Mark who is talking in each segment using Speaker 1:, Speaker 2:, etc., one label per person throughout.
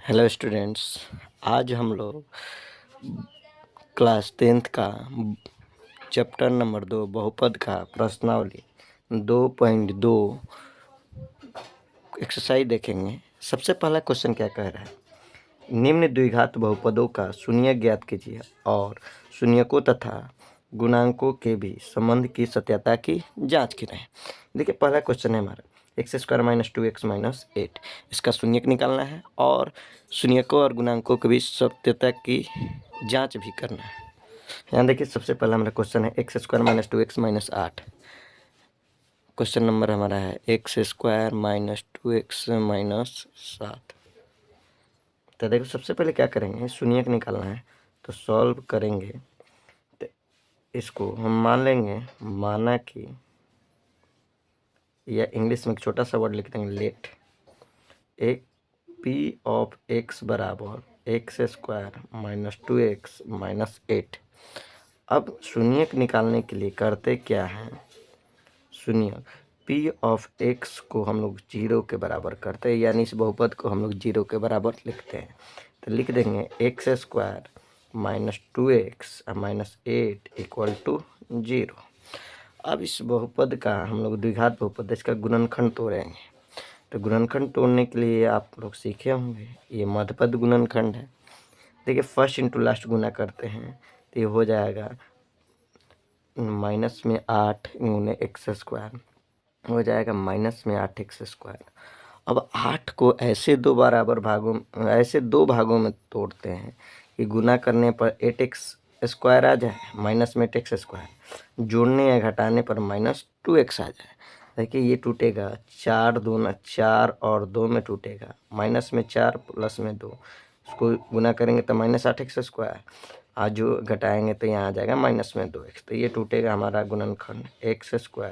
Speaker 1: Hello students. आज हम लोग क्लास 10th का चैप्टर नंबर 2 बहुपद का प्रश्नावली 2.2 एक्सरसाइज देखेंगे। सबसे पहला क्वेश्चन क्या कह रहा है, निम्न द्विघात बहुपदों का शून्य ज्ञात कीजिए और शून्यकों तथा गुणांकों के भी संबंध की सत्यता की जांच करें। देखिए पहला क्वेश्चन है हमारा x² माइनस 2x माइनस 8, इसका शून्यक निकालना है और शून्यकों और गुणांकों के भी सत्यता की जांच भी करना है। यहाँ देखिए सबसे पहला हमारा क्वेश्चन है x² minus 2x minus 8। Question number हमारा है x² माइनस 2x माइनस 7। तो देखो सबसे पहले क्या करेंगे, शून्यक निकालना है तो सॉल्व करेंगे। तो इसको हम मान लेंगे, माना कि, या इंग्लिश में एक छोटा सा वर्ड लिख देंगे लेट, एक पी ऑफ एक्स बराबर x² माइनस 2x माइनस 8। अब शून्यक निकालने के लिए करते क्या हैं, शून्यक पी ऑफ एक्स को हम लोग 0 के बराबर करते हैं, यानी इस बहुपद को हम लोग 0 के बराबर लिखते हैं। तो लिख देंगे x² minus 2x minus 8 equal to 0। अब इस बहुपद का हम लोग द्विघात बहुपद, इसका गुणनखंड तोड़ेंगे। तो गुणनखंड तोड़ने के लिए आप लोग सीखे होंगे, ये मध्यपद गुणनखंड है। देखिए फर्स्ट इंटू लास्ट गुना करते हैं तो ये हो जाएगा माइनस में 8 गुने x² हो जाएगा माइनस में 8x²। अब 8 को ऐसे दो भागों में तोड़ते हैं कि गुना करने पर 8x² आ जाए, माइनस में 8x², जोड़ने या घटाने पर माइनस 2x आ जाए। देखिए ये टूटेगा, 4 और 2 में टूटेगा, माइनस में 4 प्लस में 2, इसको गुना करेंगे तो माइनस 8x², आज जो घटाएंगे तो यहाँ आ जाएगा माइनस में 2x। तो ये टूटेगा हमारा गुणनखंड x²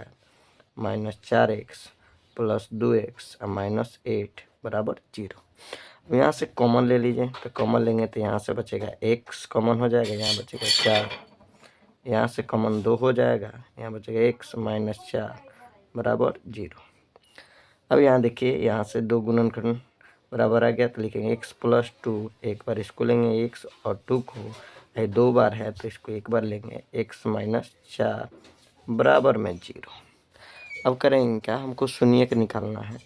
Speaker 1: minus 4x plus 2x minus 8 बराबर 0। अब यहाँ से कॉमन ले लीजिए, तो कॉमन लेंगे तो यहाँ से बचेगा x कॉमन हो जाएगा, यहाँ बचेगा 4, यहाँ से कॉमन 2 हो जाएगा, यहाँ बचेगा x माइनस 4 बराबर 0। अब यहाँ देखिए यहाँ से 2 गुणनखंड बराबर आ गया तो लिखेंगे x प्लस 2, एक बार इसको लेंगे x और 2 को, ये 2 बार है तो इसको एक बार लेंगे, x माइनस 4 बराबर में 0। अब करेंगे क्या, हमको शून्यक निकालना है।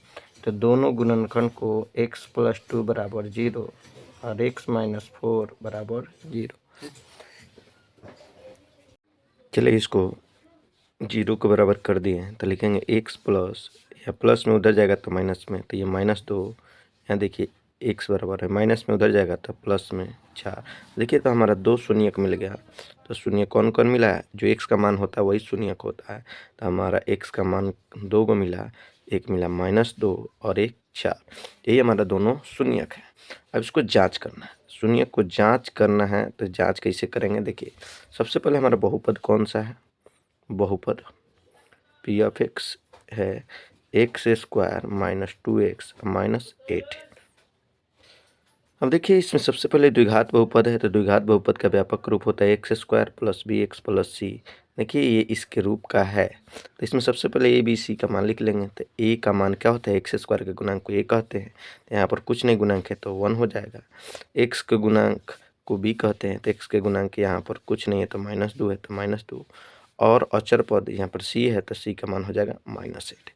Speaker 1: तो दोनों गुणनखंड को x प्लस 2 बराबर 0 और x माइनस 4 बराबर 0। चलिए इसको 0 के बराबर कर दिए तो लिखेंगे x प्लस, या प्लस में उधर जाएगा तो माइनस में, तो ये -2, यहाँ देखिए x बराबर है, माइनस में उधर जाएगा तो प्लस में 4। देखिए तो हमारा 2 शून्यक मिल गया। तो शून्य कौन कौन मिला है, जो x का मान होता है वही शून्यक होता है। तो हमारा x का मान 2 को मिला, एक मिला -2 और एक 4, यही हमारा दोनों शून्यक है। अब इसको जाँच करना है, शून्यक को जाँच करना है। तो जाँच कैसे करेंगे, देखिए सबसे पहले हमारा बहुपद कौन सा है, बहुपद पी ऑफ एक्स है x² माइनस 2x माइनस 8। अब देखिए इसमें सबसे पहले द्विघात बहुपद है, तो द्विघात बहुपद का व्यापक रूप होता है x² plus bx plus c। देखिए ये इसके रूप का है, तो इसमें सबसे पहले a b c का मान लिख लेंगे। तो a का मान क्या होता है, x² के गुणांक को a कहते हैं, तो यहाँ पर कुछ नहीं गुणांक है तो 1 हो जाएगा। x के गुणांक को b कहते हैं, तो x के गुणांक यहाँ पर कुछ नहीं है तो -2 है तो -2, और अचर पद यहाँ पर c है तो c का मान हो जाएगा -8।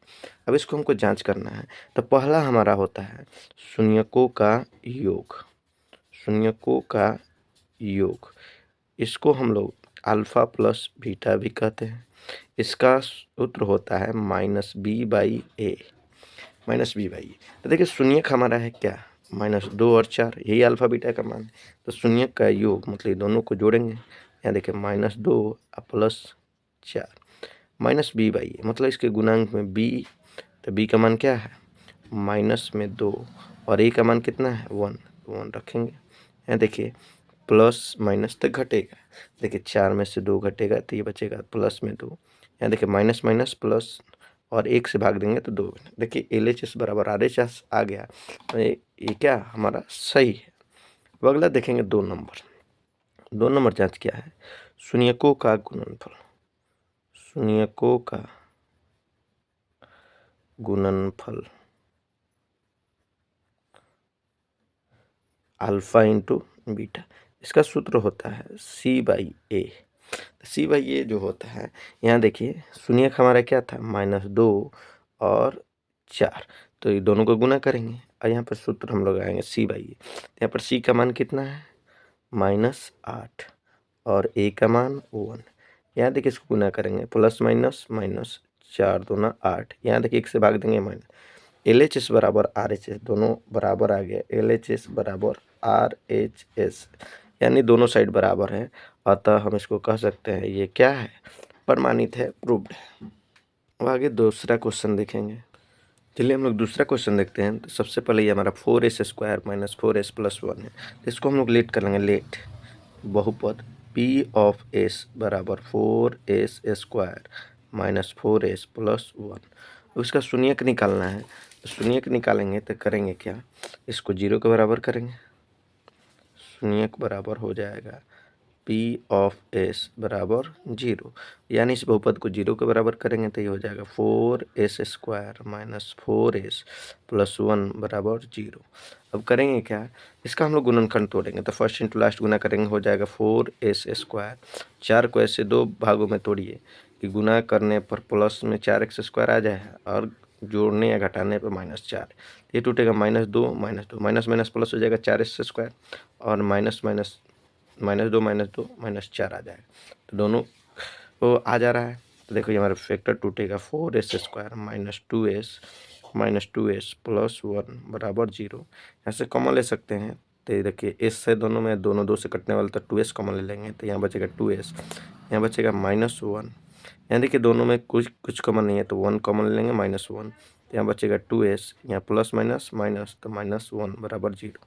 Speaker 1: अब इसको हमको जांच करना है। तो पहला हमारा होता है शून्यकों का योग, शून्यकों का योग, इसको हम लोग अल्फा प्लस बीटा भी कहते हैं। इसका सूत्र होता है -b/a, -b/a। तो देखिए शून्यक हमारा है क्या, -2 और 4, यही अल्फा बीटा का मान है। तो शून्यक का योग मतलब दोनों को जोड़ेंगे, यहाँ देखिए -2 प्लस 4 -b/a, मतलब इसके गुणांक में b, तो b का मान क्या है -2 और a का मान कितना है 1, तो 1 रखेंगे। यहाँ देखिए प्लस माइनस तक घटेगा, देखिए 4 में से 2 घटेगा तो ये बचेगा प्लस में 2। यहाँ देखिए माइनस माइनस प्लस और 1 से भाग देंगे तो 2। देखिए LHS बराबर RHS आ गया, तो ये क्या हमारा सही है। अब अगला देखेंगे 2 नंबर। 2 नंबर जांच क्या है, शून्यकों का गुणनफल, शून्यकों का गुणनफल। Alpha into beta. इसका सूत्र होता है C/A। C/A जो होता है, यहाँ देखिए शून्यक हमारा क्या था, -2 और 4, तो ये दोनों को गुना करेंगे और यहाँ पर सूत्र हम लोग आएंगे C/A। यहाँ पर C का मान कितना है, -8 और A का मान 1। यहाँ देखिए इसको गुना करेंगे, प्लस माइनस माइनस, 4 दूना 8, यहाँ देखिए 1 से भाग देंगे माइनस। LHS बराबर RHS, दोनों बराबर आ गया, LHS बराबर RHS, यानी दोनों साइड बराबर है, अतः हम इसको कह सकते हैं ये क्या है, प्रमाणित है, प्रूव्ड है। अब आगे दूसरा क्वेश्चन देखेंगे। चलिए हम लोग दूसरा क्वेश्चन देखते हैं। तो सबसे पहले ये हमारा 4s² - 4s + 1 है, तो इसको हम लोग लेट कर लेंगे। लेट बहुपद P ऑफ S बराबर 4s² - 4s + 1। अब इसका शून्यक निकालना है, तो शून्यक निकालेंगे तो करेंगे क्या, इसको 0 के बराबर करेंगे। शून्यक बराबर हो जाएगा P ऑफ S बराबर 0, यानी इस बहुपद को 0 के बराबर करेंगे तो ये हो जाएगा 4s² - 4s + 1 बराबर 0। अब करेंगे क्या, इसका हम लोग गुणनखंड तोड़ेंगे, तो फर्स्ट इंटू लास्ट गुना करेंगे, हो जाएगा 4s²। 4 को ऐसे 2 भागों में तोड़िए कि गुना करने पर प्लस में 4x² आ जाए और जोड़ने या घटाने पर -4, ये टूटेगा, -2 -2, माइनस माइनस प्लस हो जाएगा 4s² और माइनस माइनस -2 -2 -4 आ जाएगा, तो दोनों वो आ जा रहा है। तो देखो ये हमारा फैक्टर टूटेगा, 4s² -2s + 1 बराबर 0। यहाँ से कॉमन ले सकते हैं, तो ये देखिए s से दोनों में, दोनों 2 से कटने वाले, तो 2s कॉमन ले लेंगे, तो यहाँ बचेगा 2s, यहाँ बचेगा -1। यहाँ देखिए दोनों में कुछ कॉमन नहीं है, तो 1 कॉमन ले लेंगे, -1, तो यहाँ बचेगा 2s, यहाँ प्लस माइनस माइनस, तो -1 बराबर 0।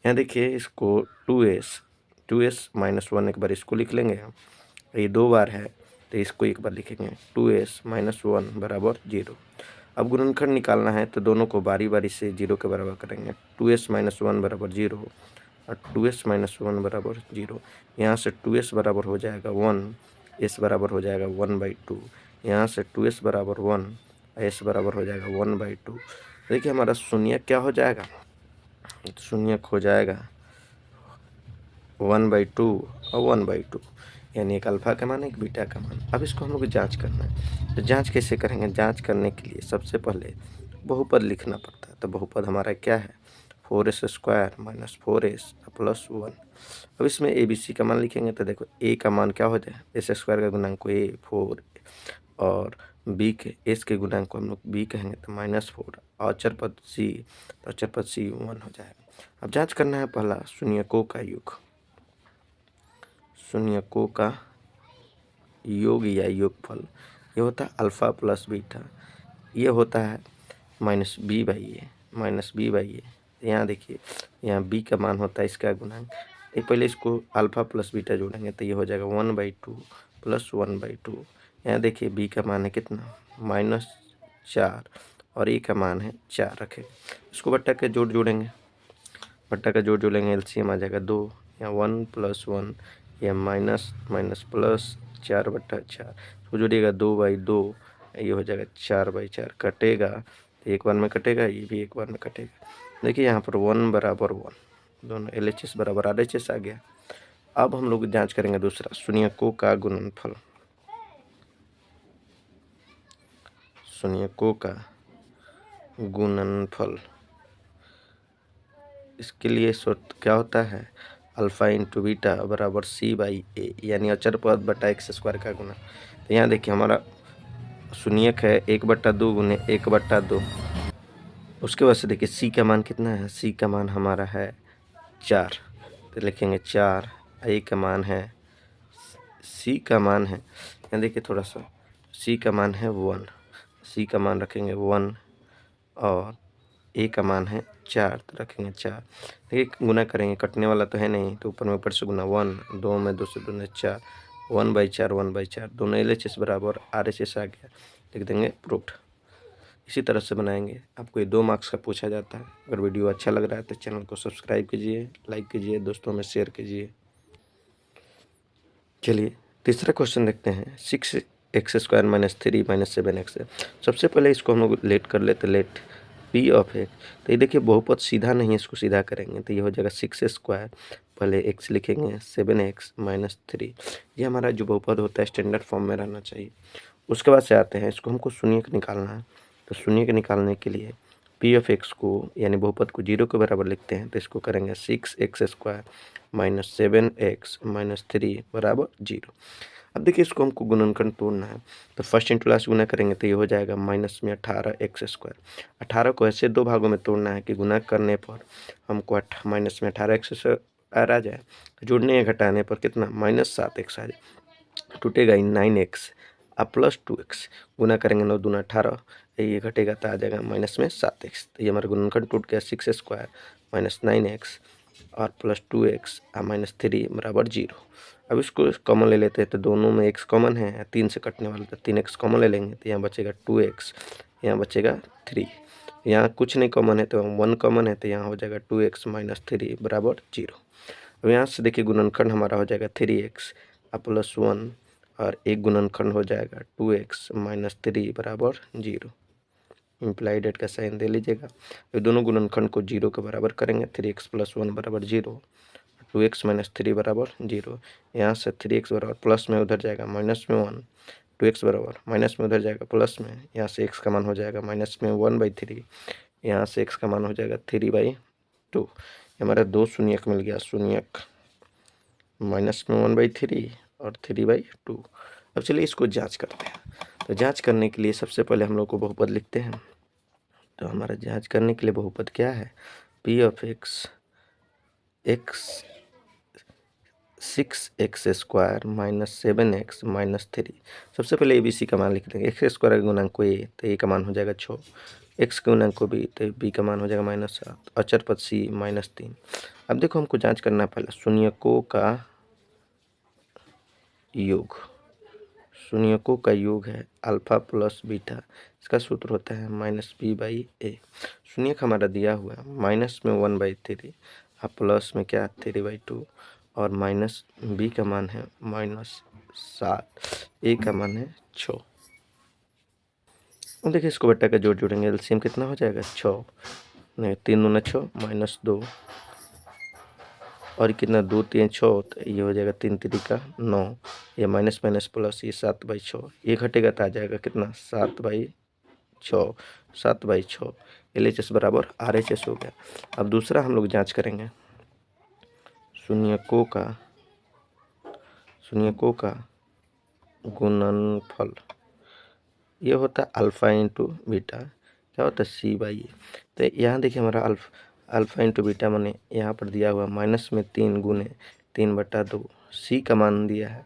Speaker 1: यहाँ देखिए इसको 2s -1 एक बार इसको लिख लेंगे, ये 2 बार है तो इसको एक बार लिखेंगे, 2s - 1 बराबर 0। अब गुणनखंड निकालना है, तो दोनों को बारी बारी से 0 के बराबर करेंगे। 2s - 1 बराबर 0 और 2s - 1 बराबर 0। यहाँ से 2s बराबर हो जाएगा 1, s बराबर हो जाएगा 1/2। यहाँ से 2s बराबर 1, s बराबर हो जाएगा 1/2। देखिए हमारा शून्यक क्या हो जाएगा, शून्यक हो जाएगा 1/2 और 1/2, यानी एक अल्फा का मान एक बीटा का मान। अब इसको हम लोग को जाँच करना है, तो जाँच कैसे करेंगे, जाँच करने के लिए सबसे पहले बहुपद लिखना पड़ता है। तो बहुपद हमारा क्या है, 4s² - 4s + 1। अब इसमें ABC का मान लिखेंगे, तो देखो A का मान क्या हो जाए, s² का गुणांक को A 4, और B के S के गुणांक को हम लोग B कहेंगे तो -4, और अचर पद C, तो अचर पद C 1 हो जाएगा। अब जाँच करना है पहला शून्यकों का योग, शून्यकों का योग या योगफल, ये होता है अल्फ़ा प्लस बीटा, ये होता है -b/a। यहाँ देखिए यहाँ b का मान होता है इसका गुणांक, ये पहले इसको अल्फ़ा प्लस बीटा जोड़ेंगे तो ये हो जाएगा 1/2 + 1/2। यहाँ देखिए b का मान है कितना, -4 और a का मान है 4 रखें। इसको बट्टा के जोड़ेंगे, बट्टा का जोड़ जोड़ेंगे, एलसीएम आ जाएगा 2, यहाँ 1 + 1, या माइनस माइनस प्लस 4/4, तो जोड़िएगा 2/2, ये हो जाएगा 4/4, कटेगा तो एक बार में कटेगा, ये भी एक बार में कटेगा। देखिए यहाँ पर 1 बराबर 1, दोनों LHS बराबर RHS आ गया। अब हम लोग जांच करेंगे दूसरा शून्यकों का गुणनफल, शून्यकों का गुणनफल, इसके लिए सूत्र क्या होता है, अल्फ़ा इंटू बीटा बराबर C/A, यानी अचर पद बटा x² का गुना। तो यहाँ देखिए हमारा शून्यक है 1/2 गुने 1/2, उसके बाद से देखिए C का मान कितना है, C का मान हमारा है 4, तो लिखेंगे 4, A का मान है, C का मान है, यहाँ देखिए थोड़ा सा, C का मान है 1, C का मान रखेंगे 1, और A का मान है 4, तो रखेंगे 4। देखिए गुना करेंगे, कटने वाला तो है नहीं, तो ऊपर में ऊपर से गुना 1, 2 में 2 से 2 4, 1/4 1/4, दोनों LHS बराबर RHS आ गया, लिख देंगे प्रूफ्ड। इसी तरह से बनाएंगे, आपको ये 2 मार्क्स का पूछा जाता है। अगर वीडियो अच्छा लग रहा है तो चैनल को सब्सक्राइब कीजिए, लाइक कीजिए, दोस्तों में शेयर कीजिए। चलिए तीसरा क्वेश्चन देखते हैं, 6x² - 3 - 7x। सबसे पहले इसको हम लोग लेट कर लेते, लेट पी ऑफ एक्स, तो ये देखिए बहुपद सीधा नहीं है, इसको सीधा करेंगे तो ये हो जाएगा 6 स्क्वायर, पहले एक्स लिखेंगे 7x माइनस 3। ये हमारा जो बहुपद होता है स्टैंडर्ड फॉर्म में रहना चाहिए। उसके बाद से आते हैं, इसको हमको शून्यक निकालना है, तो शून्यक निकालने के लिए पी ऑफ एक्स को यानी बहुपद को 0 के बराबर लिखते हैं, तो इसको करेंगे 6x square minus 7x minus 3 बराबर 0। अब देखिए इसको हमको गुणनखंड तोड़ना है, तो फर्स्ट इंटू लास्ट गुना करेंगे तो ये हो जाएगा माइनस में 18x स्क्वायर। 18 को ऐसे दो भागों में तोड़ना है कि गुना करने पर हमको माइनस में 18x स्क्वायर आ जाए, जोड़ने या घटाने पर कितना -7x आ जाए, टूटेगा 9x अब प्लस 2x, गुना करेंगे 9 दूना 18, ये घटेगा तो आ जाएगा माइनस में 7x। तो ये हमारा गुणनखंड टूट गया 6 स्क्वायर माइनस 9x और प्लस 2x माइनस 3 बराबर 0। अब इसको कॉमन ले लेते हैं, तो दोनों में x कॉमन है, 3 से कटने वाला, तो 3x कॉमन ले लेंगे, तो यहाँ बचेगा 2x, यहाँ बचेगा 3, यहाँ कुछ नहीं कॉमन है तो 1 कॉमन है, तो यहाँ हो जाएगा 2x माइनस 3 बराबर 0। अब यहाँ से देखिए गुणनखंड हमारा हो जाएगा 3x प्लस 1 और एक गुणनखंड हो जाएगा 2x माइनस 3 बराबर 0। इम्प्लाइड एट का साइन दे लीजिएगा। ये दोनों गुणनखंड को 0 के बराबर करेंगे, 3x प्लस 1 बराबर 0, 2x माइनस 3 बराबर 0। यहाँ से 3x बराबर प्लस में उधर जाएगा माइनस में 1, 2x बराबर माइनस में उधर जाएगा प्लस में, यहाँ से x का मान हो जाएगा माइनस में 1/3, यहाँ से x का मान हो जाएगा 3/2। हमारा दो शून्यक मिल गया, शून्यक माइनस में 1/3 और 3/2। अब चलिए इसको जांच करते हैं। तो जांच करने के लिए सबसे पहले हम लोग को बहुपद लिखते हैं। तो हमारा जांच करने के लिए बहुपद क्या है, P of x 6x square minus 7x minus 3। सबसे पहले ABC का मान लिख देंगे, एक्स स्क्वायर का गुणांक को a, तो a का मान हो जाएगा 6, x के गुणांक को b, तो b का मान हो जाएगा -7, अचर पद c -3। अब देखो हमको जांच करना पहले शून्यकों का योग, शून्यकों का योग है अल्फा प्लस बीटा, इसका सूत्र होता है -b/a। शून्यक हमारा दिया हुआ है माइनस में 1/3 और प्लस में क्या 3/2 और माइनस b का मान है -7, a का मान है 6। अब देखिए इसको बट्टा का जोड़ जोड़ेंगे, एलसीएम कितना हो जाएगा 6, नहीं 3 दूना 6 -2 और कितना 2 3 6, तो ये हो जाएगा 3 3 का 9, ये माइनस माइनस प्लस, ये 7/6, ये घटेगा तो आ जाएगा कितना 7/6, 7/6। LHS बराबर RHS हो गया। अब दूसरा हम लोग जांच करेंगे शून्यकों का गुणनफल, ये होता है अल्फा इंटू बीटा, क्या होता है c/a। तो यहाँ देखिए हमारा अल्फा इंटू बीटा माने यहाँ पर दिया हुआ माइनस में 3 गुने 3/2, c का मान दिया है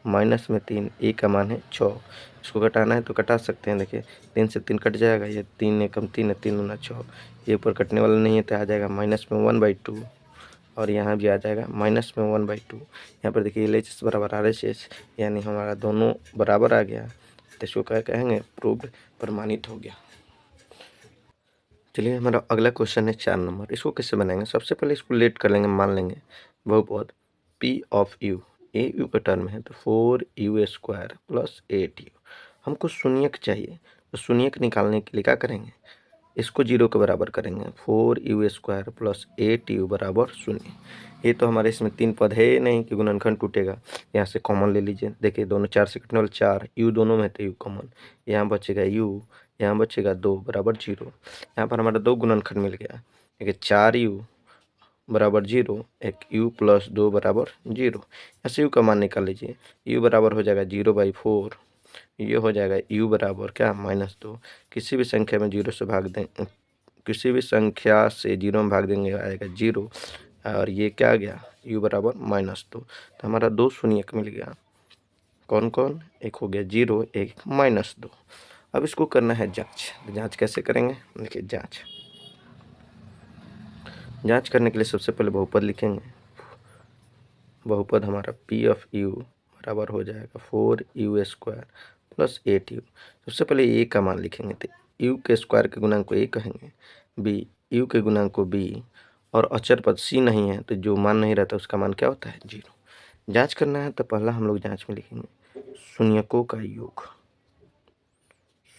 Speaker 1: माइनस में 3, a का मान है 6। इसको घटाना है तो घटा सकते हैं, देखिए 3 से 3 कट जाएगा, ये 3 एकम 3 है, 3 दूना 6, ये ऊपर कटने वाला नहीं है तो आ जाएगा माइनस में 1/2 और यहाँ भी आ जाएगा माइनस में 1/2। यहाँ पर देखिए LHS बराबर RHS, यानी हमारा दोनों बराबर आ गया, तो इसको क्या कहेंगे, प्रूव्ड, प्रमाणित हो गया। चलिए हमारा अगला क्वेश्चन है 4 नंबर। इसको कैसे बनाएंगे, सबसे पहले इसको लेट कर लेंगे, मान लेंगे बहुपद P of U, A you का टर्म है तो 4u स्क्वायर प्लस 8u। हमको शून्यक चाहिए, तो शून्यक निकालने के लिए क्या करेंगे, इसको 0 के बराबर करेंगे, 4u स्क्वायर प्लस 8u बराबर 0। ये तो हमारे इसमें 3 पद है नहीं कि गुणनखंड टूटेगा, यहाँ से कॉमन ले लीजिए, देखिए दोनों 4 से कटने वाले 4, u दोनों में तो u कॉमन, यहाँ बचेगा u, यहाँ बचेगा 2 बराबर 0। यहाँ पर हमारा दो गुणनखंड मिल गया, देखिए 4u बराबर 0, एक u प्लस 2 बराबर 0। ऐसे u का मान निकाल लीजिए, u बराबर हो जाएगा 0/4, ये हो जाएगा u बराबर क्या -2। किसी भी संख्या में 0 से भाग दें, किसी भी संख्या से 0 में भाग देंगे आएगा 0, और ये क्या आ गया u बराबर -2। तो हमारा दो शून्यक मिल गया, कौन कौन, एक हो गया 0, एक -2। अब इसको करना है जांच, जांच कैसे करेंगे, देखिए जांच करने के लिए सबसे पहले बहुपद लिखेंगे। बहुपद हमारा P ऑफ U बराबर हो जाएगा 4u स्क्वायर प्लस 8u। सबसे पहले a का मान लिखेंगे, तो u के स्क्वायर के गुणांक को a कहेंगे, b u के गुणांक को b, और अचर पद c नहीं है तो जो मान नहीं रहता उसका मान क्या होता है 0। जांच करना है तो पहला हम लोग जांच में लिखेंगे शून्यकों का योग,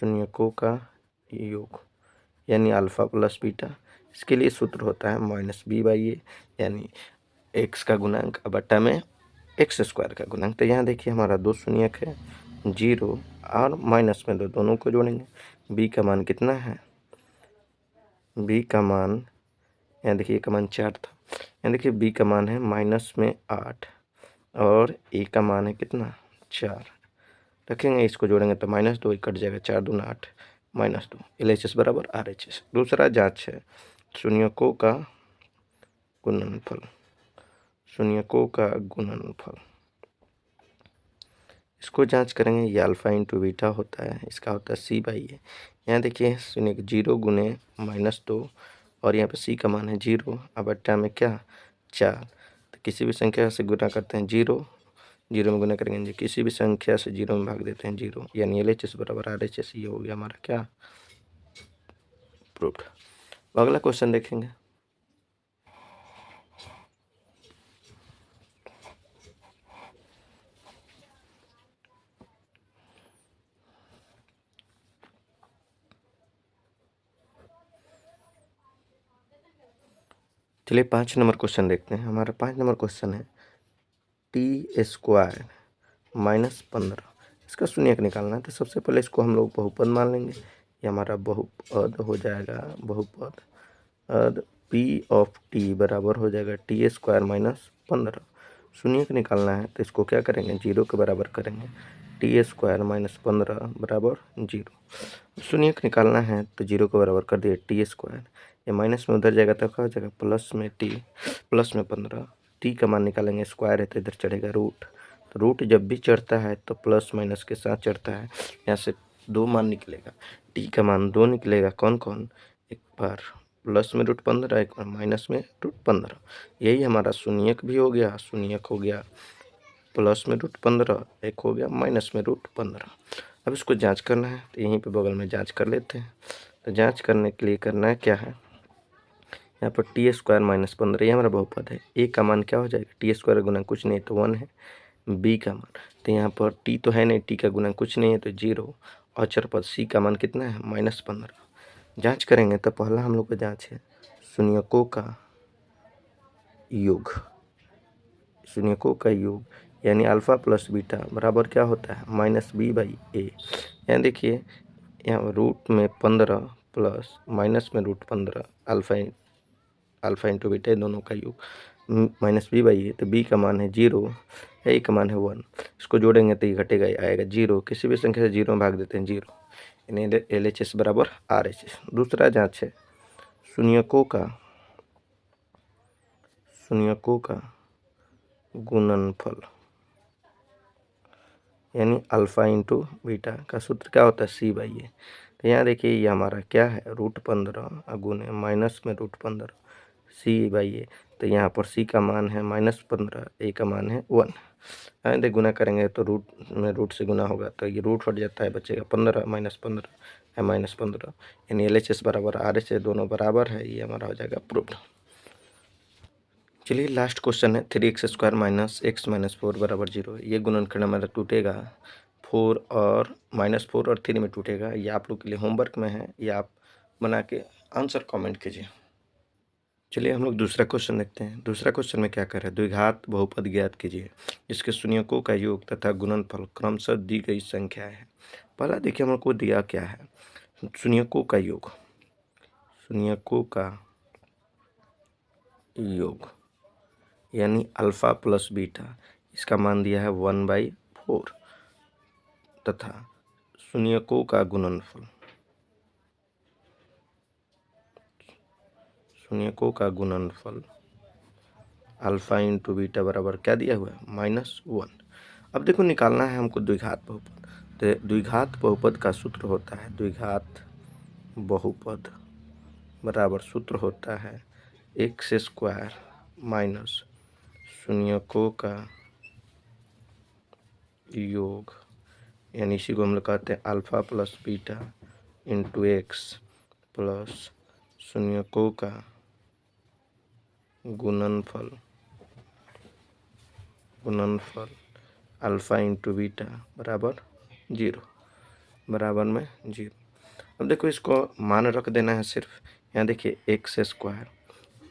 Speaker 1: शून्यकों का योग, यानी अल्फ़ा प्लस बीटा। इसके लिए सूत्र होता है माइनस बी बाई ए, यानी एक्स का गुणांक बटा में एक्स स्क्वायर का गुणांक। तो यहाँ देखिए हमारा दो शून्यक है, 0 और माइनस में दो, दोनों को जोड़ेंगे। बी का मान कितना है, बी का मान यहाँ देखिए का मान 4 था, यहाँ देखिए बी का मान है माइनस में 8 और ए का मान है कितना 4। रखेंगे, इसको जोड़ेंगे तो माइनस 2 कट जाएगा, 4 दूना 8 माइनस 2, LHS बराबर RHS। दूसरा जांच है शून्यकों का गुणनफल, शून्यकों का गुणनफल। इसको जांच करेंगे, ये अल्फ़ा इंटू बीटा होता है, इसका होता है सी बाई ए। यहाँ देखिए शून्य 0 गुने -2 और यहाँ पे सी का मान है 0 और बट्टा में क्या 4। तो किसी भी संख्या से गुना करते हैं 0 में गुना करेंगे, किसी भी संख्या से 0 में भाग देते हैं 0, यानी LHS बराबर RHS। ये हो गया हमारा क्या प्रूफ्ड। अगला क्वेश्चन देखेंगे। चलिए 5 नंबर क्वेश्चन देखते हैं। हमारा 5 नंबर क्वेश्चन है t² -15, इसका शून्यक निकालना है। तो सबसे पहले इसको हम लोग बहुपद मान लेंगे, ये हमारा बहुपद हो जाएगा, बहुपद p ऑफ t बराबर हो जाएगा t² -15। शून्यक निकालना है तो इसको क्या करेंगे, 0 के बराबर करेंगे, t² -15 बराबर 0। शून्यक निकालना है तो 0 के बराबर कर दिए t², ये माइनस में उधर जाएगा तो क्या हो जाएगा प्लस में t, प्लस में 15। t का मान निकालेंगे, स्क्वायर है तो इधर चढ़ेगा रूट, तो रूट जब भी चढ़ता है तो प्लस माइनस के साथ चढ़ता है। यहाँ से 2 मान निकलेगा, t का मान 2 निकलेगा। कौन कौन, एक बार प्लस में √15, एक बार माइनस में √15। यही हमारा शून्यक भी हो गया, शून्यक हो गया प्लस में √15, एक हो गया माइनस में √15। अब इसको जांच करना है तो यहीं पे बगल में जांच कर लेते हैं। तो जांच करने के लिए करना है क्या है, यहाँ पर t² -15 ये हमारा बहुपद है। a का मान क्या हो जाएगा, t² गुना कुछ नहीं तो 1 है। b का मान, तो यहाँ पर t तो है नहीं, t का गुना कुछ नहीं है तो 0। अचर पद c का मान कितना है -15। जांच करेंगे तो पहला हम लोग का जांच है शून्यकों का योग, शून्यकों का योग, यानी अल्फ़ा प्लस बीटा बराबर क्या होता है -b बाई ए। यहाँ देखिए यहाँ रूट में 15 प्लस माइनस में √15, अल्फ़ा इंटू बीटा दोनों का योग, -b बाई ए। तो b का मान है 0, a का मान है 1। इसको जोड़ेंगे तो ये घटेगा, आएगा 0। किसी भी संख्या से 0 में भाग देते हैं 0, यानी LHS बराबर RHS। दूसरा जांच है शून्यकों का गुणनफल, यानी अल्फ़ा इंटू बीटा का सूत्र क्या होता है c बाई ए। तो यहाँ देखिए ये हमारा क्या है √15 गुने माइनस में √15 c बाई ए। तो यहाँ पर c का मान है -15, a का मान है 1। देख गुना करेंगे तो रूट में रूट से गुना होगा तो ये रूट हट जाता है, बचेगा 15 -15 है -15, यानी LHS बराबर RHS, दोनों बराबर है। ये हमारा हो जाएगा प्रूफ्ड। चलिए लास्ट क्वेश्चन है 3x² - x - 4 बराबर 0। ये गुणनखंड हमारा टूटेगा 4 और -4 और 3 में टूटेगा। ये आप लोग के लिए होमवर्क में है, ये आप बना के आंसर कमेंट कीजिए। चलिए हम लोग दूसरा क्वेश्चन देखते हैं। दूसरा क्वेश्चन में क्या कर रहा है, द्विघात बहुपद ज्ञात कीजिए जिसके शून्यकों का योग तथा गुणनफल क्रमशः दी गई संख्या है। पहला देखिए हम लोग को दिया क्या है, शून्यकों का योग, शून्यकों का योग यानी अल्फ़ा प्लस बीटा, इसका मान दिया है 1/4 तथा शून्यकों का गुणनफल, शून्यकों का गुणनफल अल्फ़ा इंटू बीटा बराबर क्या दिया हुआ है -1। अब देखो निकालना है हमको द्विघात बहुपद। तो द्विघात बहुपद का सूत्र होता है, द्विघात बहुपद बराबर सूत्र होता है x² माइनस शून्यकों का योग, यानी इसी को हम लोग कहते हैं alpha plus beta into X plus शून्यकों का गुणनफल अल्फ़ा इंटू बीटा बराबर 0, बराबर में 0। अब देखो इसको मान रख देना है सिर्फ। यहाँ देखिए एक्स स्क्वायर,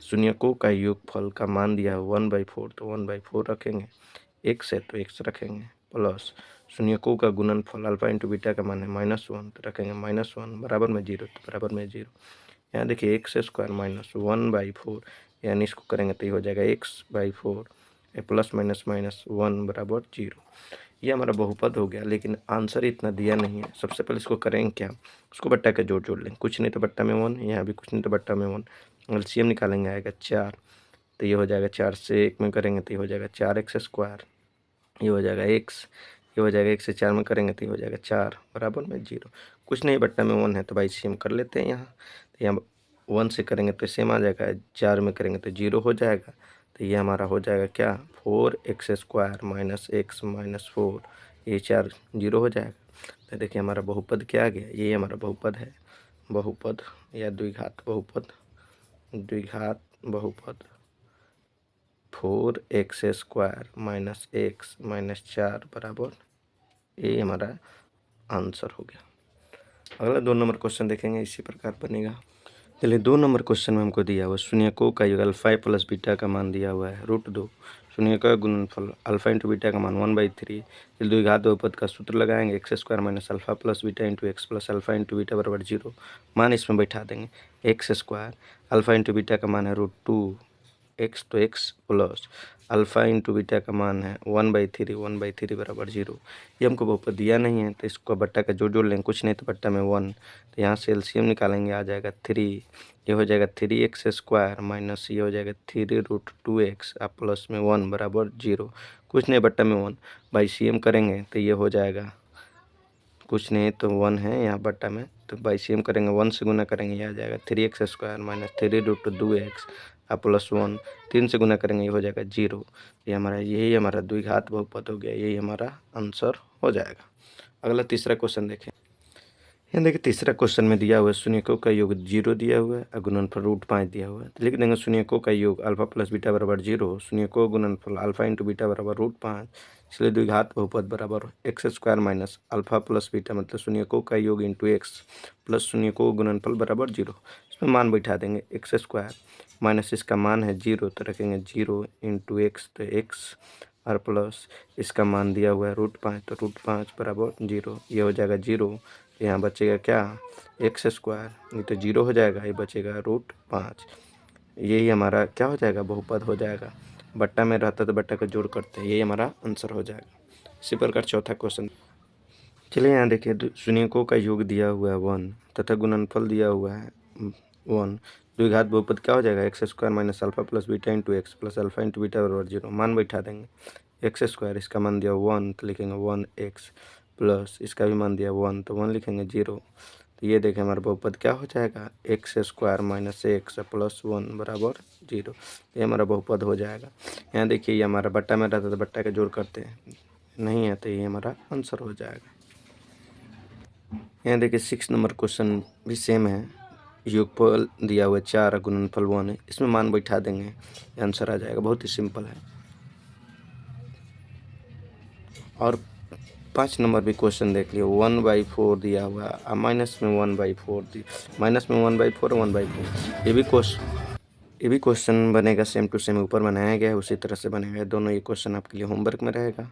Speaker 1: शून्यकों का योगफल का मान दिया है 1/4, तो 1/4 रखेंगे। एक्स है तो एक्स रखेंगे, प्लस शून्यकों का गुणनफल अल्फा इंटू बीटा का मान है -1, तो रखेंगे -1 बराबर में 0, तो बराबर में 0। यहाँ देखिए एक्स स्क्वायर -1/4, यानी इसको करेंगे तो ये हो जाएगा x/4 प्लस माइनस माइनस 1 बराबर 0। ये हमारा बहुपद हो गया, लेकिन आंसर इतना दिया नहीं है। सबसे पहले इसको करेंगे क्या, उसको बट्टा के जोड़ लेंगे, कुछ नहीं तो बट्टा में 1, यहाँ भी कुछ नहीं तो बट्टा में 1, एलसीएम निकालेंगे आएगा 4, तो ये हो जाएगा 4 से 1 में करेंगे तो ये हो जाएगा 4x², ये हो जाएगा x, ये हो जाएगा 1 से 4 में करेंगे तो ये हो जाएगा 4 बराबर में 0। कुछ नहीं बट्टा में 1 है तो भाई सेम कर लेते हैं यहाँ, तो यहाँ 1 से करेंगे तो सेम आ जाएगा, 4 में करेंगे तो 0 हो जाएगा। तो ये हमारा हो जाएगा क्या, 4x² माइनस x माइनस 4, ये 4 0 हो जाएगा। तो देखिए हमारा बहुपद क्या आ गया, ये हमारा बहुपद है, बहुपद या द्विघात बहुपद, द्विघात बहुपद 4x² माइनस x माइनस 4 बराबर, ये हमारा आंसर हो गया। अगला 2 नंबर क्वेश्चन देखेंगे, इसी प्रकार बनेगा। चलिए 2 नंबर क्वेश्चन में हमको दिया हुआ शून्यकों का योग अल्फा प्लस बीटा का मान दिया हुआ है √2, शून्य का गुणनफल अल्फा इंटू बीटा का मान 1/3। चलिए द्विघात बहुपद का सूत्र लगाएंगे, x² minus alpha plus beta into X plus alpha into beta बराबर 0। मान इसमें बैठा देंगे, x² अल्फा इंटू बीटा का मान है √2 x, तो x plus alpha into beta का मान है 1/3, 1/3 बराबर 0। ये हमको बहुपद दिया नहीं है, तो इसको बट्टा का जोड़ लेंगे, कुछ नहीं तो बट्टा में 1, तो यहाँ से एलसीएम निकालेंगे आ जाएगा 3, ये हो जाएगा 3x² माइनस ये हो जाएगा 3√2x अब प्लस में 1 बराबर 0। कुछ नहीं बट्टा में 1, बाई सीएम करेंगे तो ये हो जाएगा, कुछ नहीं तो 1 है यहाँ बट्टा में, तो बाई सीएम करेंगे 1 से गुना करेंगे, ये आ जाएगा 3x² माइनस 3√2x अब प्लस 1, 3 से गुना करेंगे ये हो जाएगा 0। ये हमारा, यही हमारा द्विघात बहुपद हो गया, यही हमारा आंसर हो जाएगा। अगला तीसरा क्वेश्चन देखें। यहाँ देखिए तीसरा क्वेश्चन में दिया हुआ है शून्यकों का योग 0 दिया हुआ है और गुणनफल √5 दिया हुआ है। तो लिख देंगे शून्यकों का योग अल्फा प्लस बीटा बराबर 0, शून्यकों गुणनफल अल्फा इंटू बीटा बराबर √5, इसलिए द्विघात बहुपद बराबर x² minus alpha plus beta मतलब शून्यकों का योग इंटू एक्स प्लस शून्यकों गुणनफल बराबर 0। इसमें मान बैठा देंगे, x² माइनस इसका मान है 0 तो रखेंगे 0 इंटू एक्स, तो x और प्लस इसका मान दिया हुआ है √5, तो √5 बराबर 0, ये हो जाएगा 0। यहाँ बचेगा क्या, x², ये तो 0 हो जाएगा, ये बचेगा √5। यही हमारा क्या हो जाएगा, बहुपद हो जाएगा। बट्टा में रहता तो बट्टा का जोड़ करते हैं, यही हमारा आंसर हो जाएगा। इसी प्रकार चौथा क्वेश्चन। चलिए यहाँ देखिए शून्यकों का योग दिया हुआ है 1 तथा गुणनफल दिया हुआ है 1, द्विघात बहुपद क्या हो जाएगा, x² minus alpha plus beta into X plus alpha into beta बराबर 0। मान बैठा देंगे, x², इसका मान दिया 1 तो लिखेंगे 1x प्लस इसका भी मान दिया 1 तो 1 लिखेंगे 0। तो ये देखें हमारा बहुपद क्या हो जाएगा, x² माइनस x प्लस 1 बराबर 0। ये हमारा बहुपद हो जाएगा। यहाँ देखिए ये हमारा बट्टा में रहता तो बट्टा का जोड़ करते हैं, नहीं है तो ये हमारा आंसर हो जाएगा। यहाँ देखिए 6 नंबर क्वेश्चन भी सेम है, योगफल दिया हुआ है 4 गुणनफल 1 है, इसमें मान बैठा देंगे, आंसर आ जाएगा, बहुत ही सिंपल है। और 5 नंबर भी क्वेश्चन देख लियो, 1/4 दिया हुआ है, माइनस में 1/4 दी, माइनस में 1/4 और 1/4। ये भी क्वेश्चन बनेगा सेम टू सेम, ऊपर बनाया गया है उसी तरह से बनेगा। दोनों ये क्वेश्चन आपके लिए होमवर्क में रहेगा।